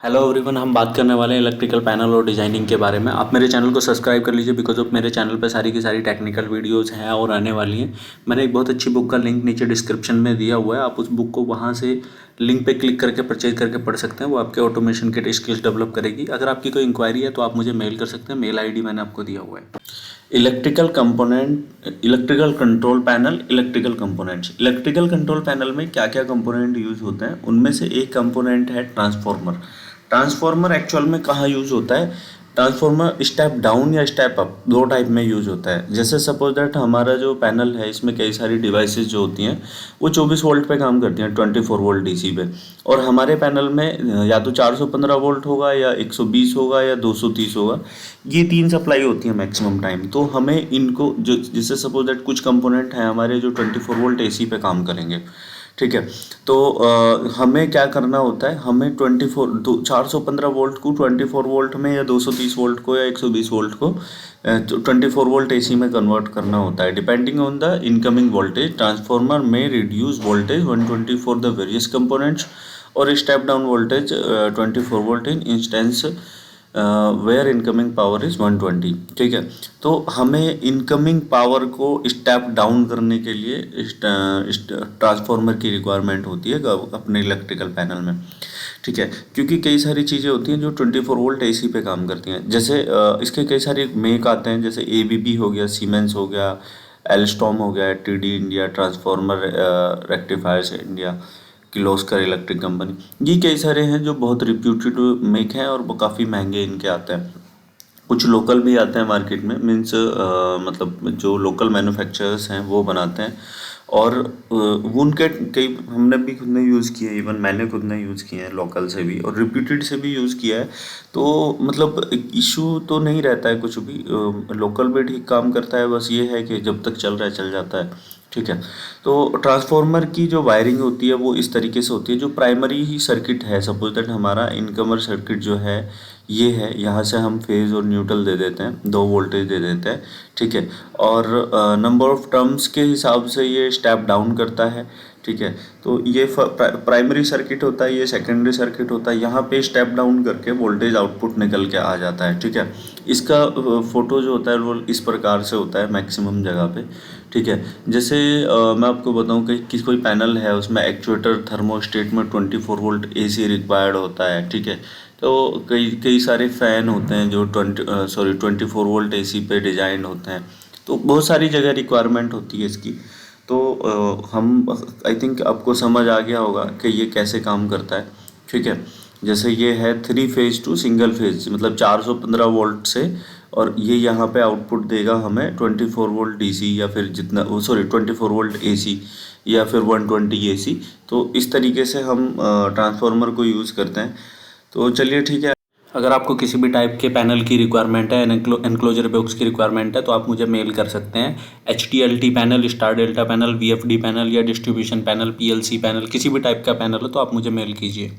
Hello everyone, हम बात करने वाले हैं इलेक्ट्रिकल पैनल और डिज़ाइनिंग के बारे में। आप मेरे चैनल को सब्सक्राइब कर लीजिए बिकॉज ऑफ मेरे चैनल पे सारी की सारी टेक्निकल वीडियोस हैं और आने वाली हैं। मैंने एक बहुत अच्छी बुक का लिंक नीचे डिस्क्रिप्शन में दिया हुआ है, आप उस बुक को वहाँ से लिंक पे क्लिक करके परचेज करके पढ़ सकते हैं। वो आपके ऑटोमेशन के स्किल्स डेवलप करेगी। अगर आपकी कोई इंक्वायरी है तो आप मुझे मेल कर सकते हैं, मेल आईडी मैंने आपको दिया हुआ है। Electrical component, electrical control panel, electrical components. Electrical control panel में क्या क्या कंपोनेंट यूज़ होते हैं, उनमें से एक कंपोनेंट है ट्रांसफार्मर। ट्रांसफार्मर एक्चुअल में कहाँ यूज़ होता है? ट्रांसफार्मर स्टेप डाउन या स्टेप अप दो टाइप में यूज़ होता है। जैसे सपोज दैट हमारा जो पैनल है इसमें कई सारी डिवाइसेस जो होती हैं वो 24 वोल्ट पे काम करती हैं, 24 वोल्ट डीसी पे। और हमारे पैनल में या तो 415 वोल्ट होगा या 120 होगा या 230 होगा, ये तीन सप्लाई होती है मैक्सिमम टाइम। तो हमें इनको जो, जैसे सपोज दैट कुछ कंपोनेंट हैं हमारे जो 24 वोल्ट एसी पे काम करेंगे, ठीक है। तो हमें क्या करना होता है, हमें 415 वोल्ट को 24 वोल्ट में या 230 वोल्ट को या 120 वोल्ट को 24 वोल्ट एसी में कन्वर्ट करना होता है। Depending on the incoming voltage, transformer में reduce voltage 120 for the various components और step down voltage 24 volt in instance where incoming power is 120, ठीक है। तो हमें इनकमिंग पावर को स्टेप डाउन करने के लिए ट्रांसफार्मर की रिक्वायरमेंट होती है अपने इलेक्ट्रिकल पैनल में, ठीक है। क्योंकि कई सारी चीज़ें होती हैं जो 24 वोल्ट एसी पे काम करती हैं। जैसे इसके कई सारे मेक आते हैं, जैसे एबीबी हो गया, सीमेंस हो गया, एल्स्टॉम हो गया, TD India, transformer rectifiers India, Kirloskar electric company. ये कई सारे हैं जो बहुत रिप्यूटेड मेक हैं और वो काफ़ी महंगे इनके आते हैं। कुछ लोकल भी आते हैं मार्केट में, मीन्स मतलब जो लोकल मैन्युफैक्चरर्स हैं वो बनाते हैं। और वो उनके कई हमने भी खुद ने यूज़ किए, इवन मैंने खुद ने यूज़ किए हैं लोकल से भी और रिप्यूटेड से भी यूज़ किया है। तो मतलब इशू तो नहीं रहता है कुछ भी, लोकल भी ठीक काम करता है। बस ये है कि जब तक चल रहा है चल जाता है, ठीक है। तो ट्रांसफार्मर की जो वायरिंग होती है वो इस तरीके से होती है। जो प्राइमरी ही सर्किट है, सपोज दैट हमारा इनकमर सर्किट जो है ये है, यहाँ से हम फेज़ और न्यूट्रल दे देते हैं, दो वोल्टेज दे देते हैं, ठीक है। और नंबर ऑफ टर्म्स के हिसाब से ये स्टेप डाउन करता है, ठीक है। तो ये प्राइमरी सर्किट होता है, ये सेकेंडरी सर्किट होता है। यहाँ पे स्टेप डाउन करके वोल्टेज आउटपुट निकल के आ जाता है, ठीक है। इसका फोटो जो होता है वो इस प्रकार से होता है मैक्सिमम जगह पे, ठीक है। जैसे मैं आपको बताऊं कि कोई पैनल है उसमें एक्चुएटर थर्मोस्टेट में 24 वोल्ट एसी रिक्वायर्ड होता है, ठीक है। तो कई कई सारे फ़ैन होते हैं जो 24 वोल्ट एसी पे डिज़ाइन होते हैं। तो बहुत सारी जगह रिक्वायरमेंट होती है इसकी। तो हम आई थिंक आपको समझ आ गया होगा कि ये कैसे काम करता है, ठीक है। जैसे ये है 3 फेज़ टू सिंगल फेज़, मतलब 415 वोल्ट से, और ये यहाँ पे आउटपुट देगा हमें 24 वोल्ट डीसी या फिर जितना 24 वोल्ट एसी या फिर 120 एसी। तो इस तरीके से हम ट्रांसफार्मर को यूज़ करते हैं। तो चलिए ठीक है। अगर आपको किसी भी टाइप के पैनल की रिक्वायरमेंट है, एनक्लोजर बॉक्स की रिक्वायरमेंट है, तो आप मुझे मेल कर सकते हैं। HTLT panel, star delta panel, VFD panel या डिस्ट्रीब्यूशन पैनल, PLC पैनल, किसी भी टाइप का पैनल हो तो आप मुझे मेल कीजिए।